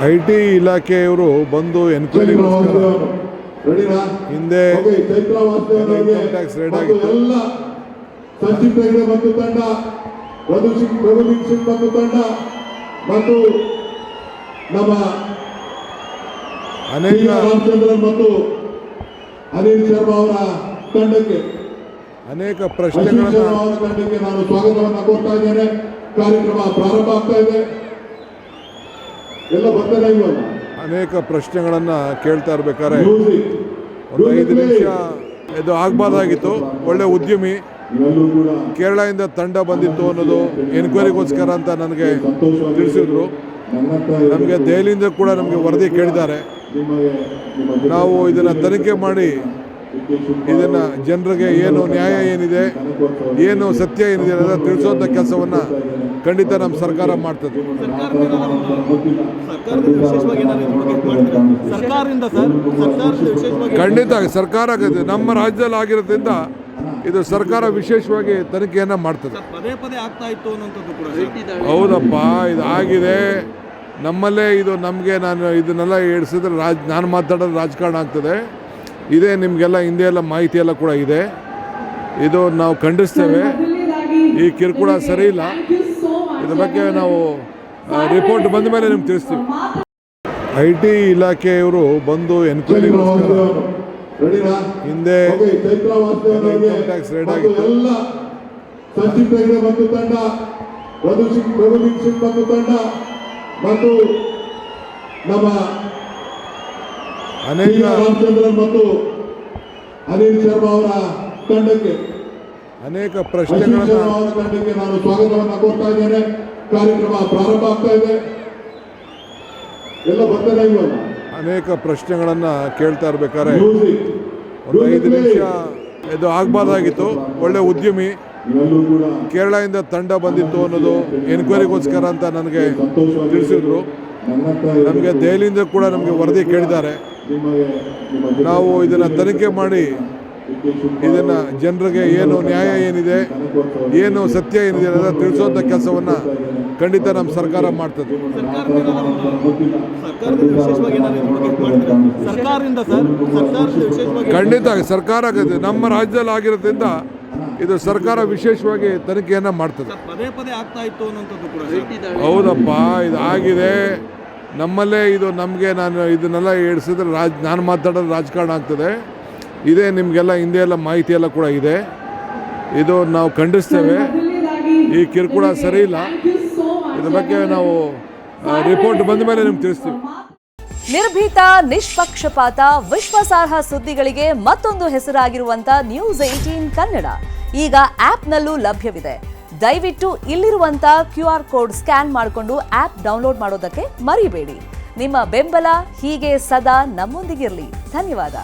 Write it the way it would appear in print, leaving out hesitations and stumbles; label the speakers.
Speaker 1: IT ಇಲಾಖೆಯವರು ಬಂದು ಎನ್ಕ್ವೈರಿಗೋಸ್ಕರ ಹಿಂದೆ ಇನ್ಕಮ್ ಟ್ಯಾಕ್ಸ್ ರೇಡ್ ಆಗಿತ್ತು.
Speaker 2: ಸಂಚಿತ್ ಹೆಗಡೆ ಮತ್ತು ತಂಡ, ರಘುವೀರ್ ಸಿಂಗ್ ಮತ್ತು ತಂಡ ಮತ್ತು ನಮ್ಮ
Speaker 1: ಅನೇಕ
Speaker 2: ರಾಮಚಂದ್ರನ್ ಮತ್ತು ಅನಿಲ್ ಶರ್ಮಾ ಅವರ ತಂಡಕ್ಕೆ
Speaker 1: ಅನೇಕ ಪ್ರಶ್ನೆಗಳನ್ನು
Speaker 2: ನಾನು ಸ್ವಾಗತವನ್ನು ಕೋರ್ತಾ ಇದ್ದೇನೆ. ಕಾರ್ಯಕ್ರಮ ಪ್ರಾರಂಭ ಆಗ್ತಾ ಇದೆ. ಎಲ್ಲ ಬರ್ತಾನೆ ಇವಲ್ಲ
Speaker 1: ಅನೇಕ ಪ್ರಶ್ನೆಗಳನ್ನು ಕೇಳ್ತಾ ಇರ್ಬೇಕಾದ್ರೆ ಒಂದು 5 ನಿಮಿಷ ಇದು ಆಗಬಾರ್ದಾಗಿತ್ತು. ಒಳ್ಳೆ ಉದ್ಯಮಿ, ಕೇರಳದಿಂದ ತಂಡ ಬಂದಿತ್ತು ಅನ್ನೋದು ಎನ್ಕ್ವೈರಿಗೋಸ್ಕರ ಅಂತ ನನಗೆ ತಿಳಿಸಿದ್ರು. ನಮಗೆ ದೆಹಲಿಯಿಂದ ಕೂಡ ನಮಗೆ ವರದಿ ಕೇಳಿದ್ದಾರೆ. ನಾವು ಇದನ್ನು ತನಿಖೆ ಮಾಡಿ ಇದನ್ನು ಜನರಿಗೆ ಏನು ನ್ಯಾಯ ಏನಿದೆ, ಏನು ಸತ್ಯ ಏನಿದೆ ಅನ್ನೋದನ್ನು ತಿಳಿಸುವಂಥ ಕೆಲಸವನ್ನು ಖಂಡಿತ ನಮ್ಮ ಸರ್ಕಾರ ಮಾಡ್ತದೆ. ಖಂಡಿತ ಸರ್ಕಾರ ನಮ್ಮ ರಾಜ್ಯದಲ್ಲಿ ಆಗಿರೋದ್ರಿಂದ ಇದು ಸರ್ಕಾರ ವಿಶೇಷವಾಗಿ ತನಿಖೆಯನ್ನು ಮಾಡ್ತದೆ. ಹೌದಪ್ಪ, ಇದು ಆಗಿದೆ ನಮ್ಮಲ್ಲೇ. ಇದು ನಮಗೆ ನಾನು ಇದನ್ನೆಲ್ಲ ಹೇಳಿಸಿದ್ರೆ ನಾನು ಮಾತಾಡೋದು ರಾಜಕಾರಣ ಆಗ್ತದೆ. ಇದೇ ನಿಮಗೆಲ್ಲ ಹಿಂದೆ ಎಲ್ಲ ಮಾಹಿತಿ ಎಲ್ಲ ಕೂಡ ಇದೆ. ಇದು ನಾವು ಖಂಡಿಸ್ತೇವೆ. ಈ ಕಿರುಕುಳ ಸರಿ ಇಲ್ಲ. ಇದ್ರ ಬಗ್ಗೆ ನಾವು ರಿಪೋರ್ಟ್ ಬಂದ ಮೇಲೆ ನಿಮ್ಗೆ ತಿಳಿಸ್ತೀವಿ. IT ಇಲಾಖೆಯವರು ಬಂದು ಎನ್ಕ್ವೈರಿಗೋಸ್ಕರ ಹಿಂದೆ ಇನ್ಕಮ್ ಟ್ಯಾಕ್ಸ್ ರೇಡ್ ಆಗಿತ್ತು.
Speaker 2: ಸಂಚಿತ್ ಹೆಗಡೆ ಮತ್ತು ತಂಡ, ರಘುವೀರ್ ಸಿಂಗ್ ಮತ್ತು ತಂಡ ಮತ್ತು ನಮ್ಮ
Speaker 1: ಅನೇಕ
Speaker 2: ರಾಮಚಂದ್ರನ್ ಮತ್ತು ಅನಿಲ್ ಶರ್ಮಾ ಅವರ ತಂಡಕ್ಕೆ
Speaker 1: ಅನೇಕ ಪ್ರಶ್ನೆಗಳನ್ನು
Speaker 2: ನಾನು ಸ್ವಾಗತವನ್ನು ಕೋರ್ತಾ ಇದ್ದೇನೆ. ಕಾರ್ಯಕ್ರಮ ಪ್ರಾರಂಭ ಆಗ್ತಾ ಇದೆ. ಎಲ್ಲ ಬರ್ತಾನೆ ಇವಲ್ಲ
Speaker 1: ಅನೇಕ ಪ್ರಶ್ನೆಗಳನ್ನು ಕೇಳ್ತಾ ಇರ್ಬೇಕಾದ್ರೆ ಒಂದು 5 ನಿಮಿಷ ಇದು ಆಗಬಾರ್ದಾಗಿತ್ತು. ಒಳ್ಳೆ ಉದ್ಯಮಿ, ಕೇರಳದಿಂದ ತಂಡ ಬಂದಿತ್ತು ಅನ್ನೋದು ಎನ್ಕ್ವೈರಿಗೋಸ್ಕರ ಅಂತ ನನಗೆ ತಿಳಿಸಿದ್ರು. ನಮಗೆ ದೆಹಲಿಯಿಂದ ಕೂಡ ನಮಗೆ ವರದಿ ಕೇಳಿದ್ದಾರೆ. ನಾವು ಇದನ್ನು ತನಿಖೆ ಮಾಡಿ ಇದನ್ನು ಜನರಿಗೆ ಏನು ನ್ಯಾಯ ಏನಿದೆ, ಏನು ಸತ್ಯ ಏನಿದೆ ಅನ್ನೋದನ್ನು ತಿಳಿಸುವಂಥ ಕೆಲಸವನ್ನು ಖಂಡಿತ ನಮ್ಮ ಸರ್ಕಾರ ಮಾಡ್ತದೆ. ಖಂಡಿತ ಸರ್ಕಾರ ನಮ್ಮ ರಾಜ್ಯದಲ್ಲಿ ಆಗಿರೋದ್ರಿಂದ ಇದು ಸರ್ಕಾರ ವಿಶೇಷವಾಗಿ ತನಿಖೆಯನ್ನು ಮಾಡ್ತದೆ. ಹೌದಪ್ಪ, ಇದು ಆಗಿದೆ ನಮ್ಮಲ್ಲೇ. ಇದು ನಮಗೆ ನಾನು ಇದನ್ನೆಲ್ಲ ಹೇಳಿಸಿದ್ರೆ ನಾನು ಮಾತಾಡೋದು ರಾಜಕಾರಣ ಆಗ್ತದೆ. ಇದೇ ನಿಮಗೆಲ್ಲ ಹಿಂದೆ ಎಲ್ಲ ಮಾಹಿತಿ ಎಲ್ಲ ಕೂಡ ಇದೆ. ಇದು ನಾವು ಖಂಡಿಸ್ತೇವೆ. ಈ ಕಿರುಕುಳ ಸರಿ ಇಲ್ಲ. ಇದ್ರ ಬಗ್ಗೆ ನಾವು ರಿಪೋರ್ಟ್ ಬಂದ ಮೇಲೆ ನಿಮ್ಗೆ ತಿಳಿಸ್ತೀವಿ.
Speaker 3: ನಿರ್ಭೀತ, ನಿಷ್ಪಕ್ಷಪಾತ, ವಿಶ್ವಾಸಾರ್ಹ ಸುದ್ದಿಗಳಿಗೆ ಮತ್ತೊಂದು ಹೆಸರಾಗಿರುವಂತ News18 ಕನ್ನಡ ಈಗ ಆಪ್ನಲ್ಲೂ ಲಭ್ಯವಿದೆ. ದಯವಿಟ್ಟು ಇಲ್ಲಿರುವಂತ QR ಕೋಡ್ ಸ್ಕ್ಯಾನ್ ಮಾಡಿಕೊಂಡು ಆಪ್ ಡೌನ್ಲೋಡ್ ಮಾಡೋದಕ್ಕೆ ಮರಿಬೇಡಿ. ನಿಮ್ಮ ಬೆಂಬಲ ಹೀಗೆ ಸದಾ ನಮ್ಮೊಂದಿಗಿರಲಿ. ಧನ್ಯವಾದ.